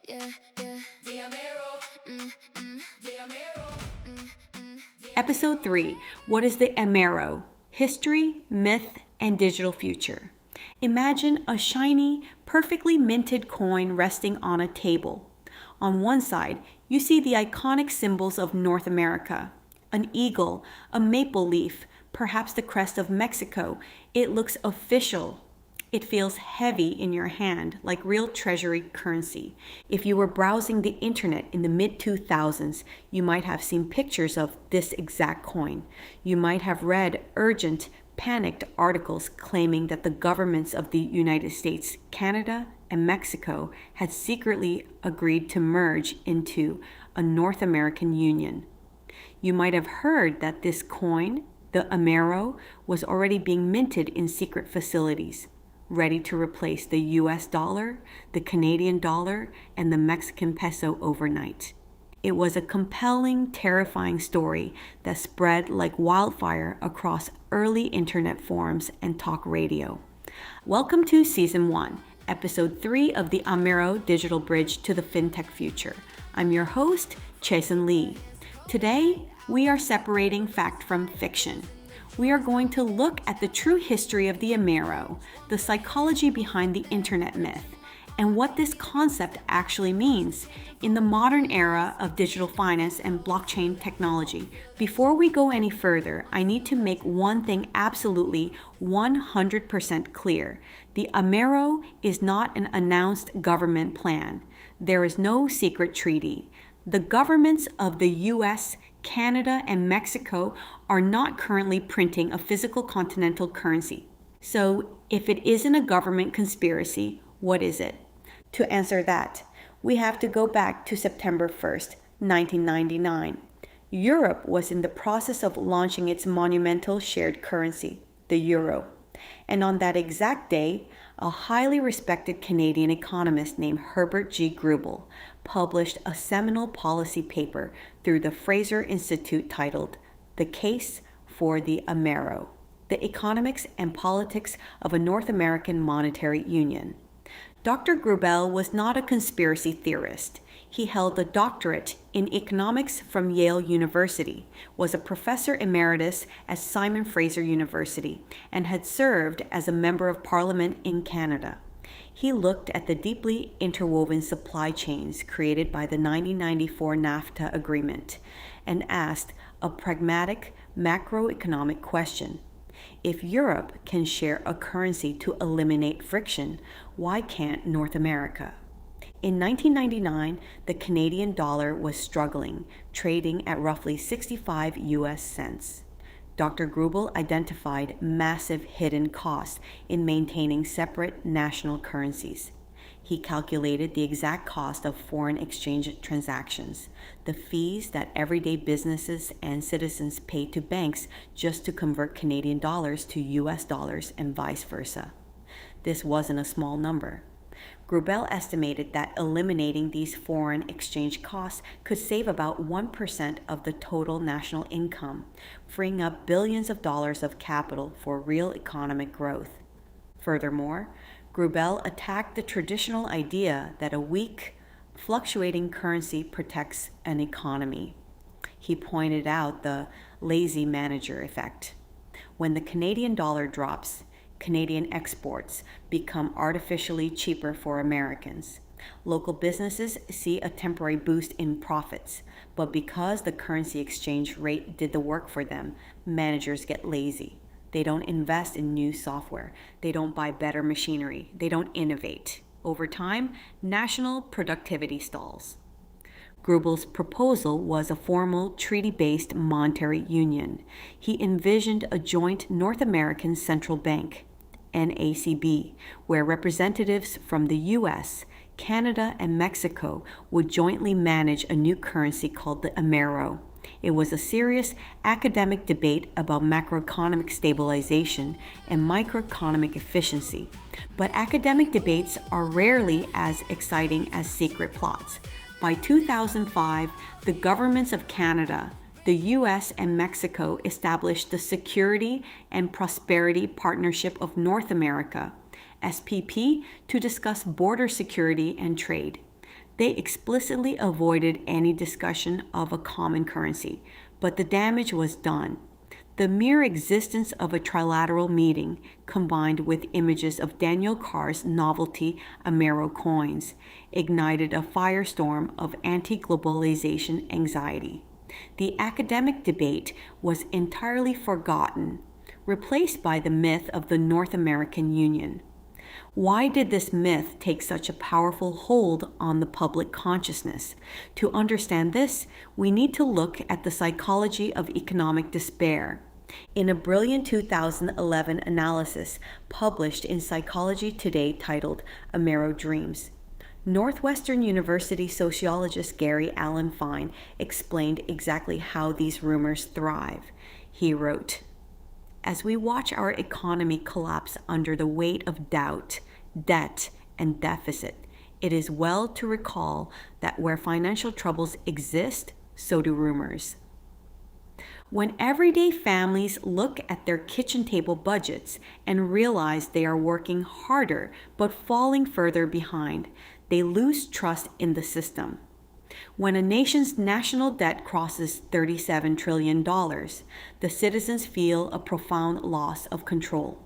yeah, yeah. The Amero. The Amero. Episode 3, What is the Amero? History, Myth, and Digital Future. Imagine a shiny, perfectly minted coin resting on a table. On one side, you see the iconic symbols of North America. An eagle, a maple leaf, perhaps the crest of Mexico. It looks official. It feels heavy in your hand, like real treasury currency. If you were browsing the internet in the mid 2000s, you might have seen pictures of this exact coin. You might have read urgent, panicked articles claiming that the governments of the United States, Canada, and Mexico had secretly agreed to merge into a North American Union. You might have heard that this coin, the Amero, was already being minted in secret facilities, ready to replace the US dollar, the Canadian dollar, and the Mexican peso overnight. It was a compelling, terrifying story that spread like wildfire across early internet forums and talk radio. Welcome to Season 1, Episode 3 of the Amero Digital Bridge to the FinTech Future. I'm your host, Chasen Lee. Today, we are separating fact from fiction. We are going to look at the true history of the Amero, the psychology behind the internet myth, and what this concept actually means in the modern era of digital finance and blockchain technology. Before we go any further, I need to make one thing absolutely 100% clear. The Amero is not an announced government plan. There is no secret treaty. The governments of the US, Canada, and Mexico are not currently printing a physical continental currency. So, if it isn't a government conspiracy, what is it? To answer that, we have to go back to September 1st, 1999. Europe was in the process of launching its monumental shared currency, the euro. And on that exact day, a highly respected Canadian economist named Herbert G. Grubel published a seminal policy paper through the Fraser Institute titled The Case for the Amero, The Economics and Politics of a North American Monetary Union. Dr. Grubel was not a conspiracy theorist. He held a doctorate in economics from Yale University, was a professor emeritus at Simon Fraser University, and had served as a member of parliament in Canada. He looked at the deeply interwoven supply chains created by the 1994 NAFTA agreement and asked a pragmatic macroeconomic question. If Europe can share a currency to eliminate friction, why can't North America? In 1999, the Canadian dollar was struggling, trading at roughly 65 US cents. Dr. Grubel identified massive hidden costs in maintaining separate national currencies. He calculated the exact cost of foreign exchange transactions, the fees that everyday businesses and citizens pay to banks just to convert Canadian dollars to US dollars and vice versa. This wasn't a small number. Grubel estimated that eliminating these foreign exchange costs could save about 1% of the total national income, freeing up billions of dollars of capital for real economic growth. Furthermore, Grubel attacked the traditional idea that a weak, fluctuating currency protects an economy. He pointed out the lazy manager effect. When the Canadian dollar drops, Canadian exports become artificially cheaper for Americans. Local businesses see a temporary boost in profits, but because the currency exchange rate did the work for them, managers get lazy. They don't invest in new software. They don't buy better machinery. They don't innovate. Over time, national productivity stalls. Grubel's proposal was a formal treaty-based monetary union. He envisioned a joint North American Central Bank, NACB, where representatives from the US, Canada, and Mexico would jointly manage a new currency called the Amero. It was a serious academic debate about macroeconomic stabilization and microeconomic efficiency. But academic debates are rarely as exciting as secret plots. By 2005, the governments of Canada, the US, and Mexico established the Security and Prosperity Partnership of North America, SPP, to discuss border security and trade. They explicitly avoided any discussion of a common currency, but the damage was done. The mere existence of a trilateral meeting, combined with images of Daniel Carr's novelty Amero coins, ignited a firestorm of anti-globalization anxiety. The academic debate was entirely forgotten, replaced by the myth of the North American Union. Why did this myth take such a powerful hold on the public consciousness? To understand this, we need to look at the psychology of economic despair. In a brilliant 2011 analysis published in Psychology Today titled Amero Dreams, Northwestern University sociologist Gary Alan Fine explained exactly how these rumors thrive. He wrote, "As we watch our economy collapse under the weight of doubt, debt, and deficit, it is well to recall that where financial troubles exist, so do rumors." When everyday families look at their kitchen table budgets and realize they are working harder but falling further behind, they lose trust in the system. When a nation's national debt crosses $37 trillion, the citizens feel a profound loss of control.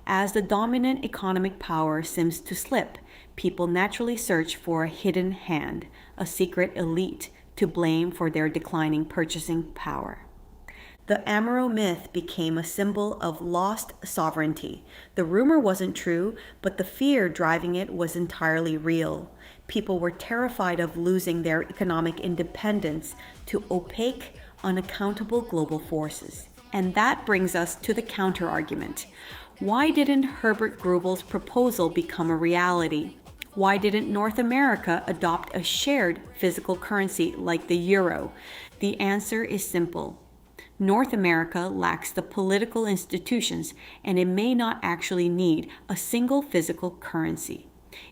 As the dominant economic power seems to slip, people naturally search for a hidden hand, a secret elite, to blame for their declining purchasing power. The Amero myth became a symbol of lost sovereignty. The rumor wasn't true, but the fear driving it was entirely real. People were terrified of losing their economic independence to opaque, unaccountable global forces. And that brings us to the counter-argument. Why didn't Herbert Grubel's proposal become a reality? Why didn't North America adopt a shared physical currency like the euro? The answer is simple. North America lacks the political institutions, and it may not actually need a single physical currency.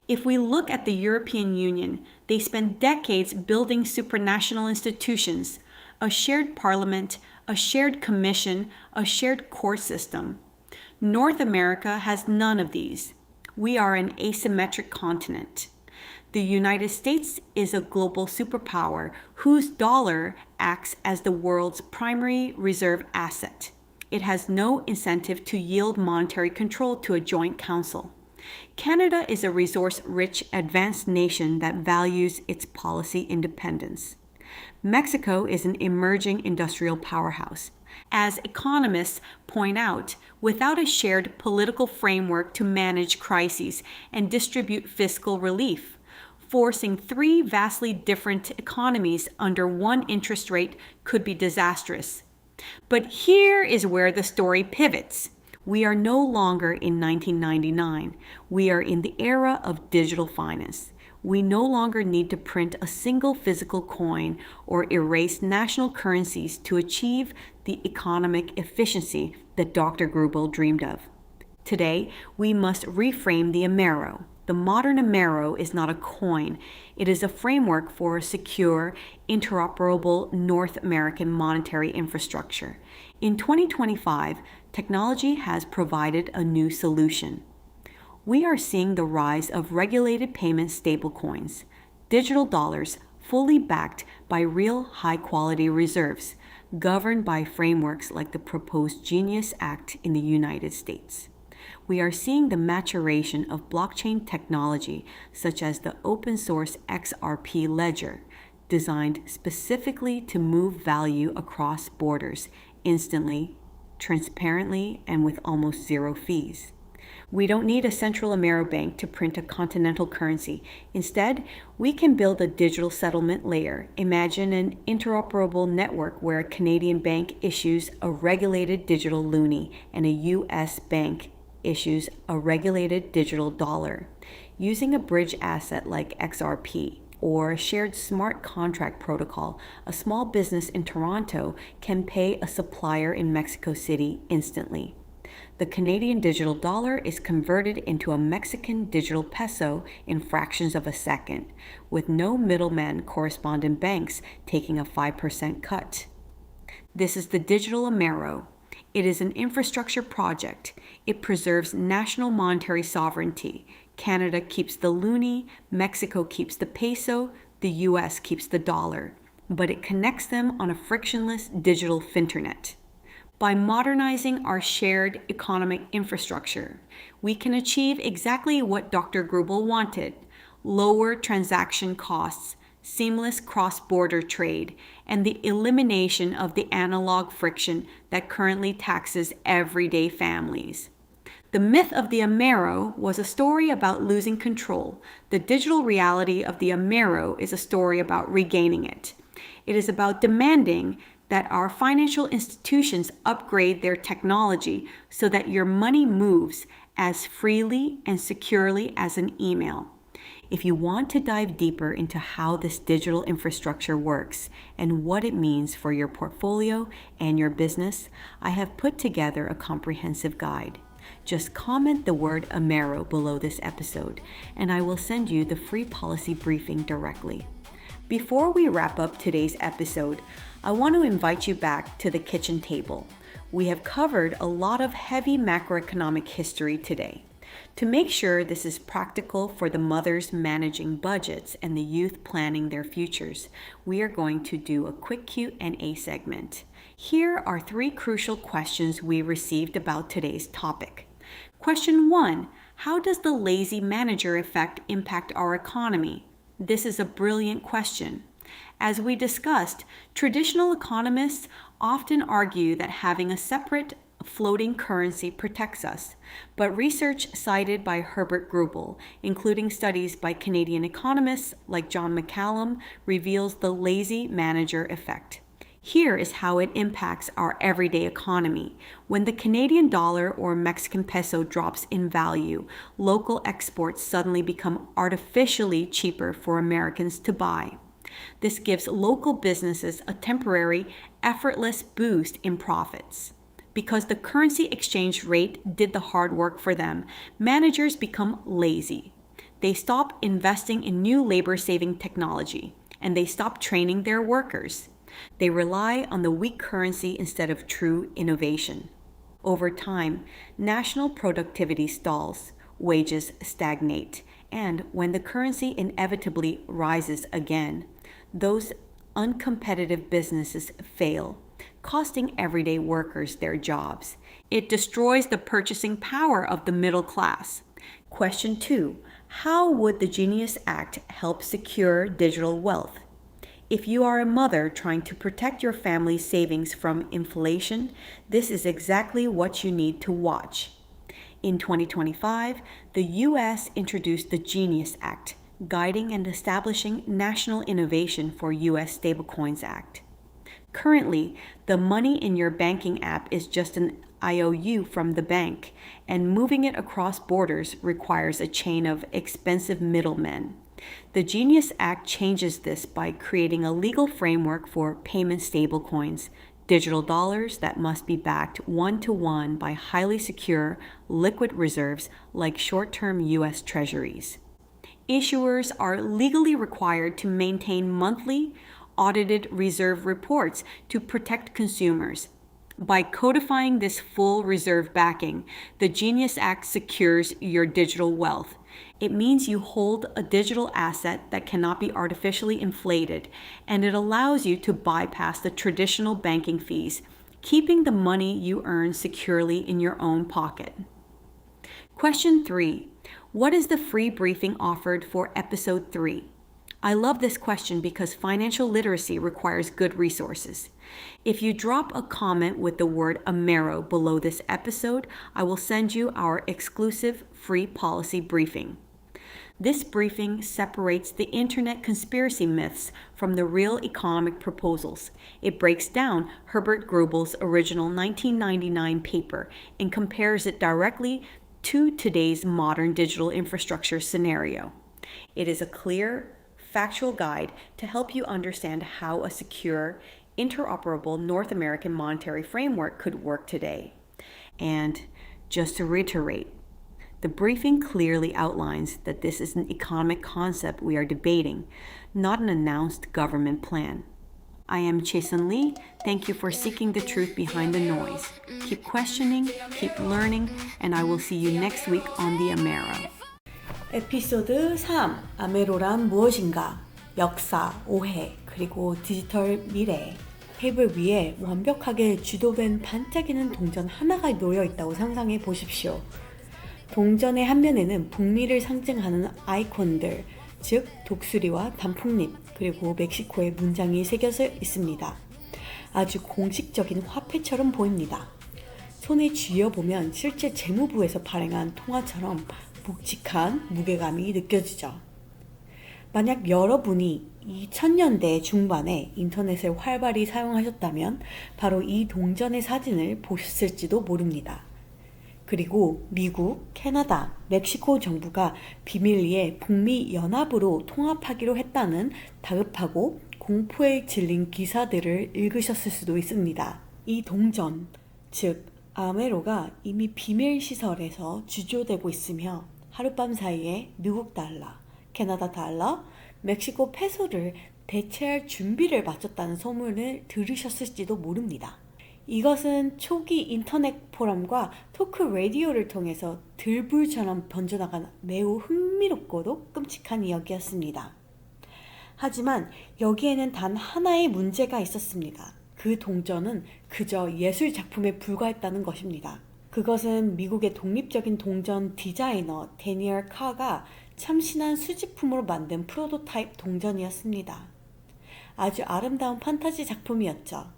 If we look at the European Union, they spent decades building supranational institutions, a shared parliament, a shared commission, a shared court system. North America has none of these. We are an asymmetric continent. The United States is a global superpower whose dollar acts as the world's primary reserve asset. It has no incentive to yield monetary control to a joint council. Canada is a resource-rich, advanced nation that values its policy independence. Mexico is an emerging industrial powerhouse. As economists point out, without a shared political framework to manage crises and distribute fiscal relief, forcing three vastly different economies under one interest rate could be disastrous. But here is where the story pivots. We are no longer in 1999. We are in the era of digital finance. We no longer need to print a single physical coin or erase national currencies to achieve the economic efficiency that Dr. Grubel dreamed of. Today, we must reframe the Amero. The modern Amero is not a coin. It is a framework for a secure, interoperable North American monetary infrastructure. In 2025, technology has provided a new solution. We are seeing the rise of regulated payment stablecoins, digital dollars fully backed by real high-quality reserves, governed by frameworks like the proposed Genius Act in the United States. We are seeing the maturation of blockchain technology, such as the open-source XRP ledger, designed specifically to move value across borders instantly, transparently, and with almost zero fees. We don't need a central Amero bank to print a continental currency. Instead, we can build a digital settlement layer. Imagine an interoperable network where a Canadian bank issues a regulated digital loonie and a US bank issues a regulated digital dollar. Using a bridge asset like XRP or a shared smart contract protocol, a small business in Toronto can pay a supplier in Mexico City instantly. The Canadian digital dollar is converted into a Mexican digital peso in fractions of a second, with no middleman correspondent banks taking a 5% cut. This is the digital Amero. It is an infrastructure project. It preserves national monetary sovereignty, Canada keeps the loonie, Mexico keeps the peso, the US keeps the dollar, but it connects them on a frictionless digital finternet. By modernizing our shared economic infrastructure, we can achieve exactly what Dr. Grubel wanted: lower transaction costs, seamless cross-border trade, and the elimination of the analog friction that currently taxes everyday families. The myth of the Amero was a story about losing control. The digital reality of the Amero is a story about regaining it. It is about demanding that our financial institutions upgrade their technology so that your money moves as freely and securely as an email. If you want to dive deeper into how this digital infrastructure works and what it means for your portfolio and your business, I have put together a comprehensive guide. Just comment the word Amero below this episode, and I will send you the free policy briefing directly. Before we wrap up today's episode, I want to invite you back to the kitchen table. We have covered a lot of heavy macroeconomic history today. To make sure this is practical for the mothers managing budgets and the youth planning their futures, we are going to do a quick Q&A segment. Here are 3 crucial questions we received about today's topic. Question 1, how does the lazy manager effect impact our economy? This is a brilliant question. As we discussed, traditional economists often argue that having a separate floating currency protects us, but research cited by Herbert Grubel, including studies by Canadian economists like John McCallum, reveals the lazy manager effect. Here is how it impacts our everyday economy. When the Canadian dollar or Mexican peso drops in value, local exports suddenly become artificially cheaper for Americans to buy. This gives local businesses a temporary, effortless boost in profits. Because the currency exchange rate did the hard work for them, managers become lazy. They stop investing in new labor-saving technology, and they stop training their workers. They rely on the weak currency instead of true innovation. Over time, national productivity stalls, wages stagnate, and when the currency inevitably rises again, those uncompetitive businesses fail, costing everyday workers their jobs. It destroys the purchasing power of the middle class. Question 2, how would the Genius Act help secure digital wealth? If you are a mother trying to protect your family's savings from inflation, this is exactly what you need to watch. In 2025, the U.S. introduced the Genius Act, guiding and establishing national innovation for U.S. Stablecoins Act. Currently, the money in your banking app is just an IOU from the bank, and moving it across borders requires a chain of expensive middlemen. The Genius Act changes this by creating a legal framework for payment stablecoins, digital dollars that must be backed one-to-one by highly secure liquid reserves like short-term U.S. Treasuries. Issuers are legally required to maintain monthly audited reserve reports to protect consumers. By codifying this full reserve backing, the Genius Act secures your digital wealth. It means you hold a digital asset that cannot be artificially inflated, and it allows you to bypass the traditional banking fees, keeping the money you earn securely in your own pocket. Question 3. What is the free briefing offered for episode 3? I love this question because financial literacy requires good resources. If you drop a comment with the word Amero below this episode, I will send you our exclusive free policy briefing. This briefing separates the internet conspiracy myths from the real economic proposals. It breaks down Herbert Grubel's original 1999 paper and compares it directly to today's modern digital infrastructure scenario. It is a clear, factual guide to help you understand how a secure, interoperable North American monetary framework could work today. And just to reiterate, the briefing clearly outlines that this is an economic concept we are debating, not an announced government plan. I am Chasen Lee. Thank you for seeking the truth behind the noise. Keep questioning, keep learning, and I will see you next week on the Amero. 에피소드 3. 아메로란 무엇인가? 역사, 오해, 그리고 디지털 미래. 테이블 위에 완벽하게 주도된 반짝이는 동전 하나가 놓여 있다고 상상해 보십시오. 동전의 한 면에는 북미를 상징하는 아이콘들, 즉 독수리와 단풍잎, 그리고 멕시코의 문장이 새겨져 있습니다. 아주 공식적인 화폐처럼 보입니다. 손에 쥐어보면 실제 재무부에서 발행한 통화처럼 묵직한 무게감이 느껴지죠. 만약 여러분이 2000년대 중반에 인터넷을 활발히 사용하셨다면 바로 이 동전의 사진을 보셨을지도 모릅니다. 그리고 미국, 캐나다, 멕시코 정부가 비밀리에 북미 연합으로 통합하기로 했다는 다급하고 공포에 질린 기사들을 읽으셨을 수도 있습니다. 이 동전, 즉 아메로가 이미 비밀 시설에서 주조되고 있으며 하룻밤 사이에 미국 달러, 캐나다 달러, 멕시코 페소를 대체할 준비를 마쳤다는 소문을 들으셨을지도 모릅니다. 이것은 초기 인터넷 포럼과 토크 라디오를 통해서 들불처럼 번져나간 매우 흥미롭고도 끔찍한 이야기였습니다. 하지만 여기에는 단 하나의 문제가 있었습니다. 그 동전은 그저 예술 작품에 불과했다는 것입니다. 그것은 미국의 독립적인 동전 디자이너 데니얼 카가 참신한 수집품으로 만든 프로토타입 동전이었습니다. 아주 아름다운 판타지 작품이었죠.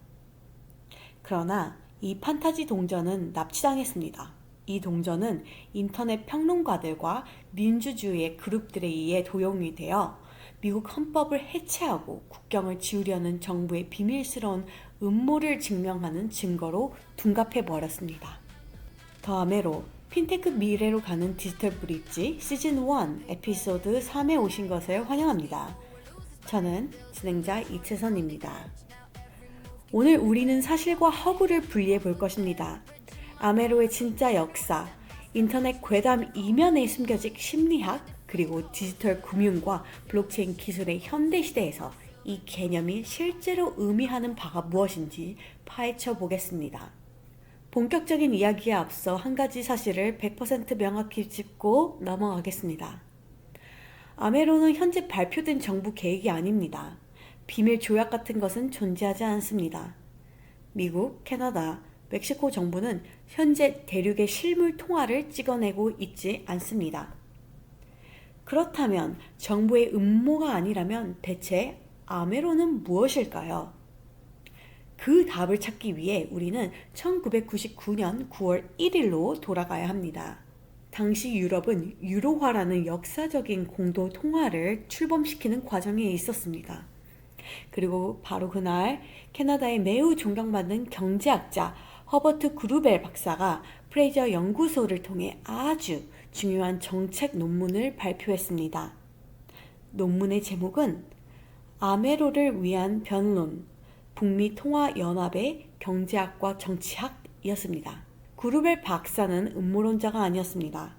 그러나 이 판타지 동전은 납치당했습니다. 이 동전은 인터넷 평론가들과 민주주의의 그룹들에 의해 도용이 되어 미국 헌법을 해체하고 국경을 지우려는 정부의 비밀스러운 음모를 증명하는 증거로 둔갑해버렸습니다. 더 아메로, 핀테크 미래로 가는 디지털 브릿지 시즌 1 에피소드 3에 오신 것을 환영합니다. 저는 진행자 이채선입니다. 오늘 우리는 사실과 허구를 분리해 볼 것입니다. 아메로의 진짜 역사, 인터넷 괴담 이면에 숨겨진 심리학, 그리고 디지털 금융과 블록체인 기술의 현대 시대에서 이 개념이 실제로 의미하는 바가 무엇인지 파헤쳐 보겠습니다. 본격적인 이야기에 앞서 한 가지 사실을 100% 명확히 짚고 넘어가겠습니다. 아메로는 현재 발표된 정부 계획이 아닙니다. 비밀 조약 같은 것은 존재하지 않습니다. 미국, 캐나다, 멕시코 정부는 현재 대륙의 실물 통화를 찍어내고 있지 않습니다. 그렇다면 정부의 음모가 아니라면 대체 아메로는 무엇일까요? 그 답을 찾기 위해 우리는 1999년 9월 1일로 돌아가야 합니다. 당시 유럽은 유로화라는 역사적인 공도 통화를 출범시키는 과정에 있었습니다. 그리고 바로 그날 캐나다의 매우 존경받는 경제학자 허버트 그루벨 박사가 프레이저 연구소를 통해 아주 중요한 정책 논문을 발표했습니다. 논문의 제목은 아메로를 위한 변론, 북미 통화연합의 경제학과 정치학이었습니다. 그루벨 박사는 음모론자가 아니었습니다.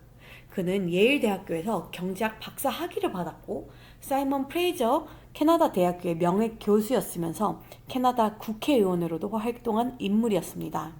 그는 예일 대학교에서 경제학 박사 학위를 받았고 사이먼 프레이저 캐나다 대학교의 명예 교수였으면서 캐나다 국회의원으로도 활동한 인물이었습니다.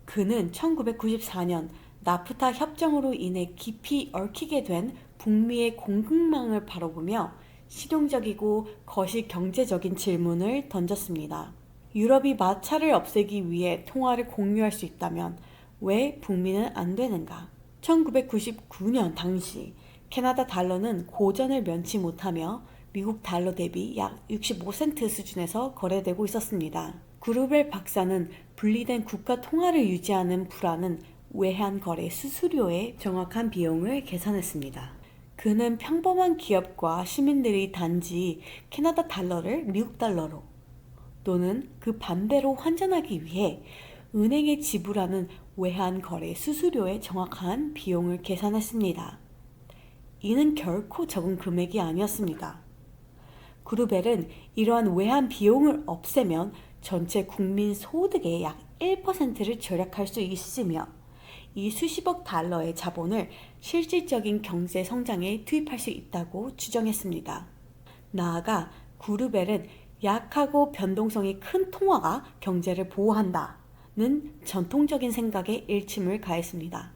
그는 1994년 나프타 협정으로 인해 깊이 얽히게 된 북미의 공급망을 바라보며 실용적이고 거시 경제적인 질문을 던졌습니다. 유럽이 마찰을 없애기 위해 통화를 공유할 수 있다면 왜 북미는 안 되는가? 1999년 당시 캐나다 달러는 고전을 면치 못하며 미국 달러 대비 약 65센트 수준에서 거래되고 있었습니다. 그루벨 박사는 분리된 국가 통화를 유지하는 불안은 외환 거래 수수료의 정확한 비용을 계산했습니다. 그는 평범한 기업과 시민들이 단지 캐나다 달러를 미국 달러로 또는 그 반대로 환전하기 위해 은행에 지불하는 외환 거래 수수료의 정확한 비용을 계산했습니다. 이는 결코 적은 금액이 아니었습니다. 그루벨은 이러한 외환 비용을 없애면 전체 국민 소득의 약 1%를 절약할 수 있으며 이 수십억 달러의 자본을 실질적인 경제 성장에 투입할 수 있다고 추정했습니다. 나아가 그루벨은 약하고 변동성이 큰 통화가 경제를 보호한다는 전통적인 생각에 일침을 가했습니다.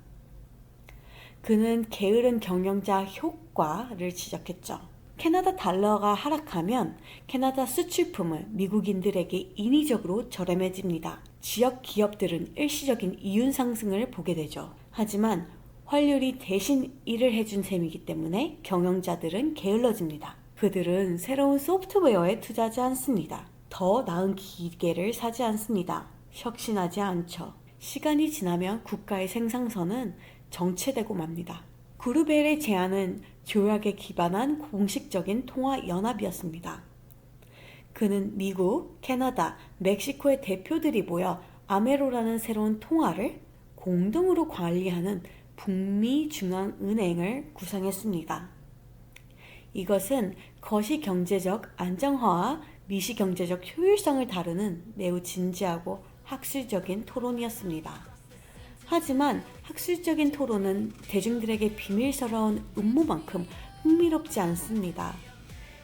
그는 게으른 경영자 효과를 지적했죠. 캐나다 달러가 하락하면 캐나다 수출품은 미국인들에게 인위적으로 저렴해집니다. 지역 기업들은 일시적인 이윤 상승을 보게 되죠. 하지만 환율이 대신 일을 해준 셈이기 때문에 경영자들은 게을러집니다. 그들은 새로운 소프트웨어에 투자하지 않습니다. 더 나은 기계를 사지 않습니다. 혁신하지 않죠. 시간이 지나면 국가의 생산선은 정체되고 맙니다. 그루벨의 제안은 조약에 기반한 공식적인 통화 연합이었습니다. 그는 미국, 캐나다, 멕시코의 대표들이 모여 아메로라는 새로운 통화를 공동으로 관리하는 북미 중앙은행을 구성했습니다. 이것은 거시 경제적 안정화와 미시 경제적 효율성을 다루는 매우 진지하고 학술적인 토론이었습니다. 하지만 학술적인 토론은 대중들에게 비밀스러운 음모만큼 흥미롭지 않습니다.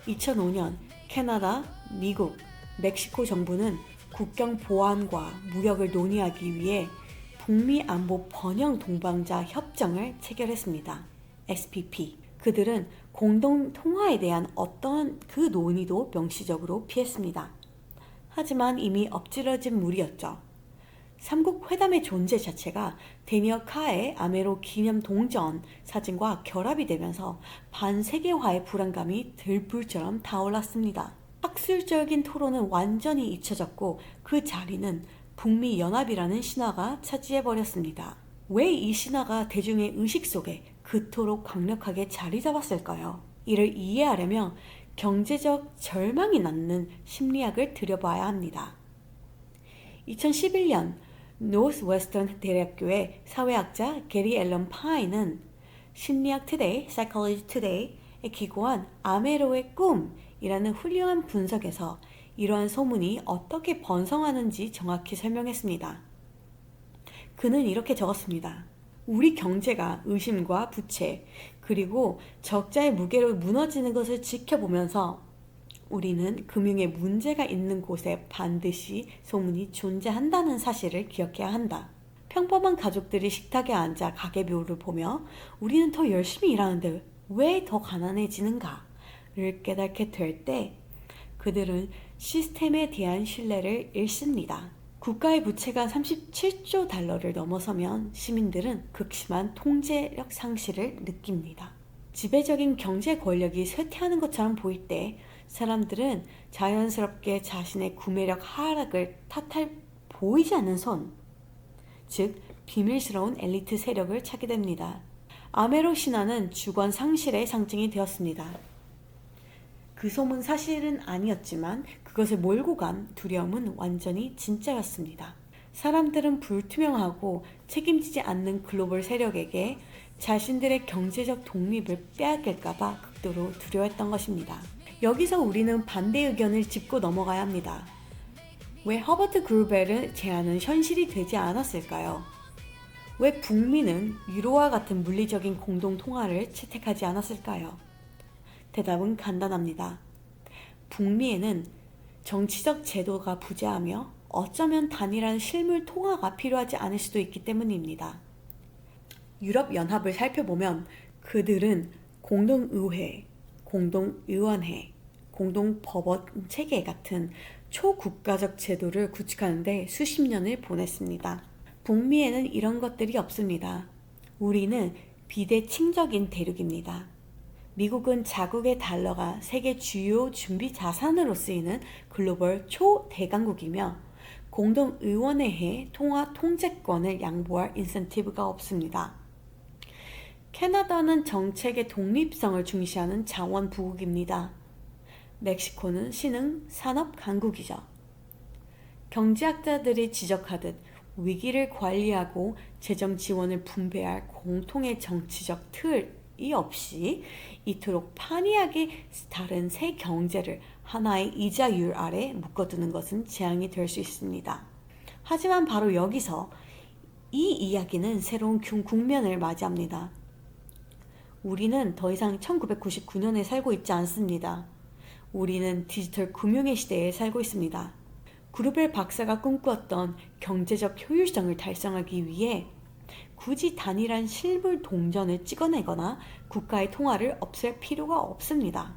2005년 캐나다, 미국, 멕시코 정부는 국경 보안과 무역을 논의하기 위해 북미 안보 번영 동반자 협정을 체결했습니다. SPP. 그들은 공동 통화에 대한 어떠한 그 논의도 명시적으로 피했습니다. 하지만 이미 엎질러진 물이었죠. 삼국 회담의 존재 자체가 데니어 카의 아메로 기념 동전 사진과 결합이 되면서 반세계화의 불안감이 들불처럼 타올랐습니다. 학술적인 토론은 완전히 잊혀졌고 그 자리는 북미 연합이라는 신화가 차지해버렸습니다. 왜 이 신화가 대중의 의식 속에 그토록 강력하게 자리 잡았을까요? 이를 이해하려면 경제적 절망이 낳는 심리학을 들여봐야 합니다. 2011년 노스웨스턴 대학교의 사회학자 게리 앨런 파인은 심리학 투데이, Psychology Today에 기고한 아메로의 꿈이라는 훌륭한 분석에서 이러한 소문이 어떻게 번성하는지 정확히 설명했습니다. 그는 이렇게 적었습니다. 우리 경제가 의심과 부채 그리고 적자의 무게로 무너지는 것을 지켜보면서 우리는 금융에 문제가 있는 곳에 반드시 소문이 존재한다는 사실을 기억해야 한다. 평범한 가족들이 식탁에 앉아 가계부를 보며 우리는 더 열심히 일하는데 왜 더 가난해지는가를 깨닫게 될 때 그들은 시스템에 대한 신뢰를 잃습니다. 국가의 부채가 37조 달러를 넘어서면 시민들은 극심한 통제력 상실을 느낍니다. 지배적인 경제 권력이 쇠퇴하는 것처럼 보일 때 사람들은 자연스럽게 자신의 구매력 하락을 탓할 보이지 않는 손, 즉 비밀스러운 엘리트 세력을 찾게 됩니다. 아메로 신화는 주권 상실의 상징이 되었습니다. 그 소문 사실은 아니었지만 그것을 몰고 간 두려움은 완전히 진짜였습니다. 사람들은 불투명하고 책임지지 않는 글로벌 세력에게 자신들의 경제적 독립을 빼앗길까봐 극도로 두려워했던 것입니다. 여기서 우리는 반대 의견을 짚고 넘어가야 합니다. 왜 허버트 그루벨의 제안은 현실이 되지 않았을까요? 왜 북미는 유로와 같은 물리적인 공동 통화를 채택하지 않았을까요? 대답은 간단합니다. 북미에는 정치적 제도가 부재하며 어쩌면 단일한 실물 통화가 필요하지 않을 수도 있기 때문입니다. 유럽연합을 살펴보면 그들은 공동의회, 공동의원회, 공동법원 체계 같은 초국가적 제도를 구축하는데 수십 년을 보냈습니다. 북미에는 이런 것들이 없습니다. 우리는 비대칭적인 대륙입니다. 미국은 자국의 달러가 세계 주요 준비 자산으로 쓰이는 글로벌 초대강국이며 공동의원회의 통화 통제권을 양보할 인센티브가 없습니다. 캐나다는 정책의 독립성을 중시하는 자원부국입니다. 멕시코는 신흥 산업 강국이죠. 경제학자들이 지적하듯 위기를 관리하고 재정 지원을 분배할 공통의 정치적 틀이 없이 이토록 판이하게 다른 세 경제를 하나의 이자율 아래 묶어두는 것은 재앙이 될 수 있습니다. 하지만 바로 여기서 이 이야기는 새로운 국면을 맞이합니다. 우리는 더 이상 1999년에 살고 있지 않습니다. 우리는 디지털 금융의 시대에 살고 있습니다. 그루벨 박사가 꿈꾸었던 경제적 효율성을 달성하기 위해 굳이 단일한 실물 동전을 찍어내거나 국가의 통화를 없앨 필요가 없습니다.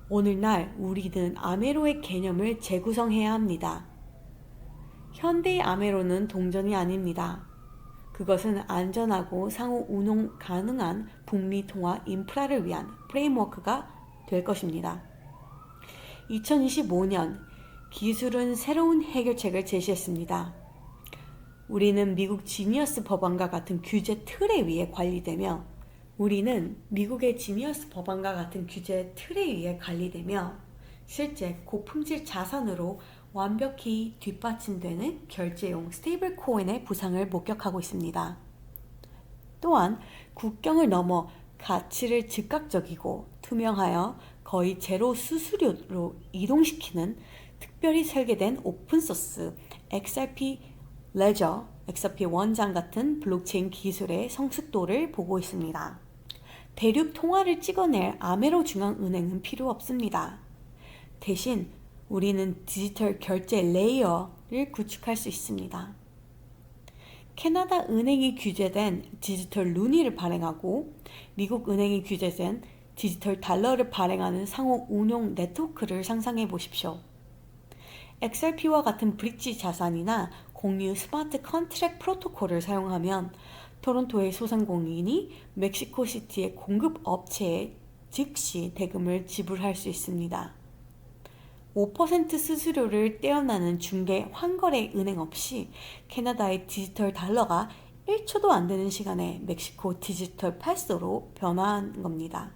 오늘날 우리는 아메로의 개념을 재구성해야 합니다. 현대의 아메로는 동전이 아닙니다. 그것은 안전하고 상호 운용 가능한 북미 통화 인프라를 위한 프레임워크가 될 것입니다. 2025년 기술은 새로운 해결책을 제시했습니다. 우리는 미국 지니어스 법안과 같은 규제 틀에 의해 관리되며 실제 고품질 자산으로 완벽히 뒷받침되는 결제용 스테이블 코인의 부상을 목격하고 있습니다. 또한 국경을 넘어 가치를 즉각적이고 투명하여 거의 제로 수수료로 이동시키는 특별히 설계된 오픈소스 XRP 레저, XRP 원장 같은 블록체인 기술의 성숙도를 보고 있습니다. 대륙 통화를 찍어낼 아메로 중앙은행은 필요 없습니다. 대신 우리는 디지털 결제 레이어를 구축할 수 있습니다. 캐나다 은행이 규제된 디지털 루니를 발행하고 미국 은행이 규제된 디지털 달러를 발행하는 상호 운용 네트워크를 상상해 보십시오. XRP와 같은 브릿지 자산이나 공유 스마트 컨트랙 프로토콜을 사용하면 토론토의 소상공인이 멕시코시티의 공급 업체에 즉시 대금을 지불할 수 있습니다. 5% 수수료를 떼어나는 중개 환거래 은행 없이 캐나다의 디지털 달러가 1초도 안 되는 시간에 멕시코 디지털 페소로 변화한 겁니다.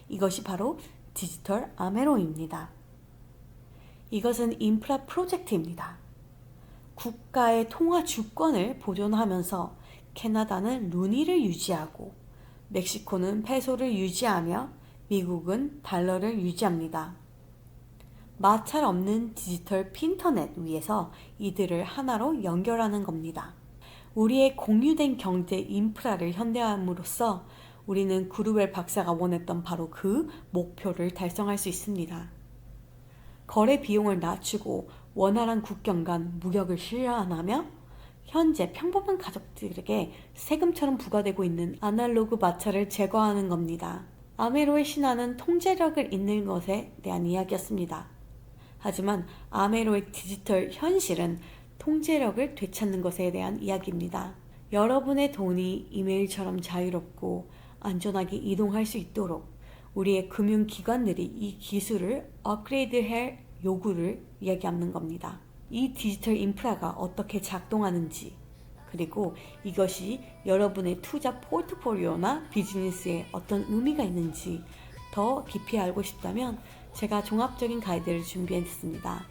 이것이 바로 디지털 아메로입니다. 이것은 인프라 프로젝트입니다. 국가의 통화 주권을 보존하면서 캐나다는 루니를 유지하고 멕시코는 페소를 유지하며 미국은 달러를 유지합니다. 마찰 없는 디지털 핀터넷 위에서 이들을 하나로 연결하는 겁니다. 우리의 공유된 경제 인프라를 현대화함으로써 우리는 구루벨 박사가 원했던 바로 그 목표를 달성할 수 있습니다. 거래 비용을 낮추고 원활한 국경 간 무역을 실현하며 현재 평범한 가족들에게 세금처럼 부과되고 있는 아날로그 마찰을 제거하는 겁니다. 아메로의 신화는 통제력을 잇는 것에 대한 이야기였습니다. 하지만 아메로의 디지털 현실은 통제력을 되찾는 것에 대한 이야기입니다. 여러분의 돈이 이메일처럼 자유롭고 안전하게 이동할 수 있도록 우리의 금융기관들이 이 기술을 업그레이드할 요구를 이야기하는 겁니다. 이 디지털 인프라가 어떻게 작동하는지, 그리고 이것이 여러분의 투자 포트폴리오나 비즈니스에 어떤 의미가 있는지 더 깊이 알고 싶다면 제가 종합적인 가이드를 준비했습니다.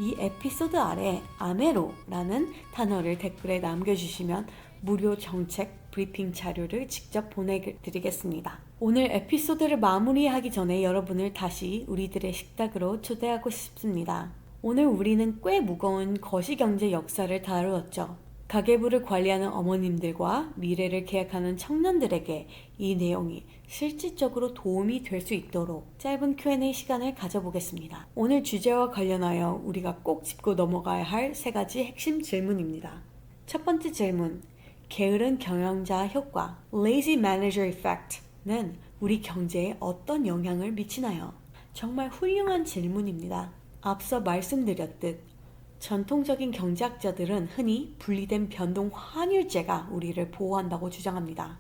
이 에피소드 아래 아메로라는 단어를 댓글에 남겨주시면 무료 정책 브리핑 자료를 직접 보내드리겠습니다. 오늘 에피소드를 마무리하기 전에 여러분을 다시 우리들의 식탁으로 초대하고 싶습니다. 오늘 우리는 꽤 무거운 거시경제 역사를 다루었죠. 가계부를 관리하는 어머님들과 미래를 계획하는 청년들에게 이 내용이 실질적으로 도움이 될 수 있도록 짧은 Q&A 시간을 가져보겠습니다. 오늘 주제와 관련하여 우리가 꼭 짚고 넘어가야 할 3가지 핵심 질문입니다. 첫 번째 질문, 게으른 경영자 효과, Lazy Manager Effect는 우리 경제에 어떤 영향을 미치나요? 정말 훌륭한 질문입니다. 앞서 말씀드렸듯 전통적인 경제학자들은 흔히 분리된 변동 환율제가 우리를 보호한다고 주장합니다.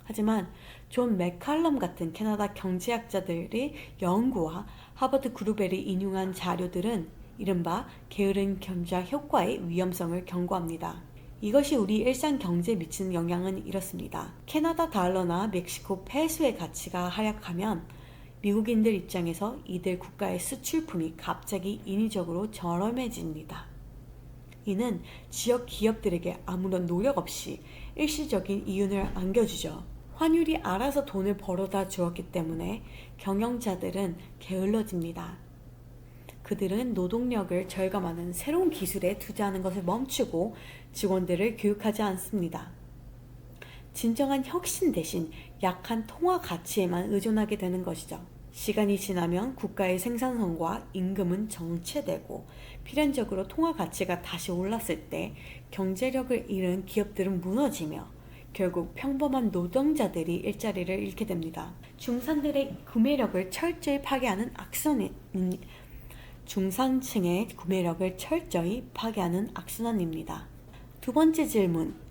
하지만 존 맥칼럼 같은 캐나다 경제학자들의 연구와 하버드 그루벨이 인용한 자료들은 이른바 게으른 경제학 효과의 위험성을 경고합니다. 이것이 우리 일상 경제에 미치는 영향은 이렇습니다. 캐나다 달러나 멕시코 페소의 가치가 하락하면 미국인들 입장에서 이들 국가의 수출품이 갑자기 인위적으로 저렴해집니다. 이는 지역 기업들에게 아무런 노력 없이 일시적인 이윤을 안겨주죠. 환율이 알아서 돈을 벌어다 주었기 때문에 경영자들은 게을러집니다. 그들은 노동력을 절감하는 새로운 기술에 투자하는 것을 멈추고 직원들을 교육하지 않습니다. 진정한 혁신 대신 약한 통화 가치에만 의존하게 되는 것이죠. 시간이 지나면 국가의 생산성과 임금은 정체되고 필연적으로 통화 가치가 다시 올랐을 때 경제력을 잃은 기업들은 무너지며 결국 평범한 노동자들이 일자리를 잃게 됩니다. 중산층의 구매력을 철저히 파괴하는 악순환입니다. 두 번째 질문.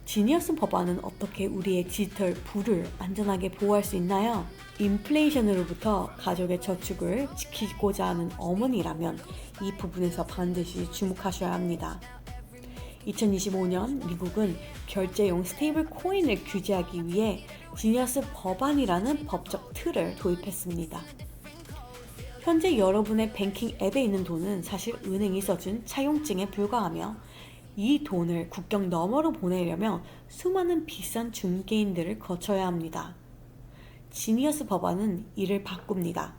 지니어스 법안은 어떻게 우리의 디지털 부를 안전하게 보호할 수 있나요? 인플레이션으로부터 가족의 저축을 지키고자 하는 어머니라면 이 부분에서 반드시 주목하셔야 합니다. 2025년 미국은 결제용 스테이블 코인을 규제하기 위해 지니어스 법안이라는 법적 틀을 도입했습니다. 현재 여러분의 뱅킹 앱에 있는 돈은 사실 은행이 써준 차용증에 불과하며 이 돈을 국경 너머로 보내려면 수많은 비싼 중개인들을 거쳐야 합니다. 지니어스 법안은 이를 바꿉니다.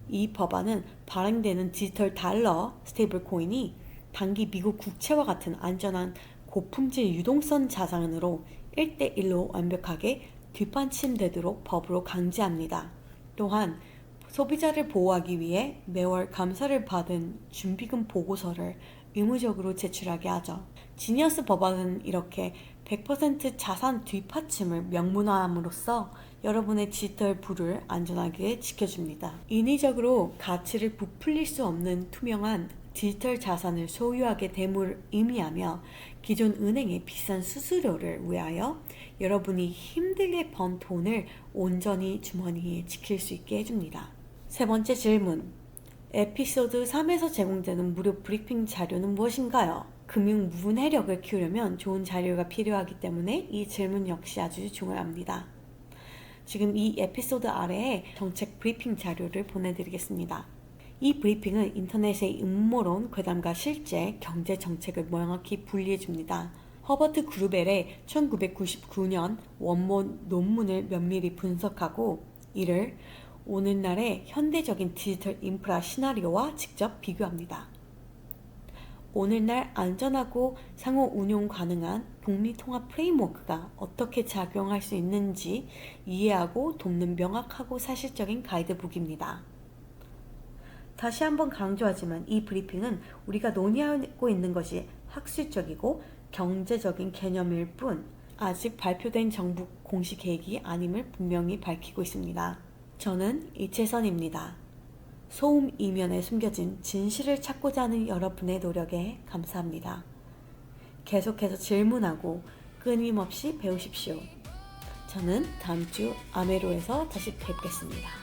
이 법안은 발행되는 디지털 달러 스테이블 코인이 단기 미국 국채와 같은 안전한 고품질 유동성 자산으로 1대1로 완벽하게 뒷받침되도록 법으로 강제합니다. 또한 소비자를 보호하기 위해 매월 감사를 받은 준비금 보고서를 의무적으로 제출하게 하죠. 지니어스 법안은 이렇게 100% 자산 뒷받침을 명문화함으로써 여러분의 디지털 부를 안전하게 지켜줍니다. 인위적으로 가치를 부풀릴 수 없는 투명한 디지털 자산을 소유하게 됨을 의미하며 기존 은행의 비싼 수수료를 위하여 여러분이 힘들게 번 돈을 온전히 주머니에 지킬 수 있게 해줍니다. 세 번째 질문. 에피소드 3에서 제공되는 무료 브리핑 자료는 무엇인가요? 금융 문해력을 키우려면 좋은 자료가 필요하기 때문에 이 질문 역시 아주 중요합니다. 지금 이 에피소드 아래에 정책 브리핑 자료를 보내드리겠습니다. 이 브리핑은 인터넷의 음모론, 괴담과 실제 경제 정책을 명확히 분리해줍니다. 허버트 그루벨의 1999년 원본 논문을 면밀히 분석하고 이를 오늘날의 현대적인 디지털 인프라 시나리오와 직접 비교합니다. 오늘날 안전하고 상호 운용 가능한 북미 통합 프레임워크가 어떻게 작용할 수 있는지 이해하고 돕는 명확하고 사실적인 가이드북입니다. 다시 한번 강조하지만 이 브리핑은 우리가 논의하고 있는 것이 학술적이고 경제적인 개념일 뿐 아직 발표된 정부 공식 계획이 아님을 분명히 밝히고 있습니다. 저는 이채선입니다. 소음 이면에 숨겨진 진실을 찾고자 하는 여러분의 노력에 감사합니다. 계속해서 질문하고 끊임없이 배우십시오. 저는 다음 주 아메로에서 다시 뵙겠습니다.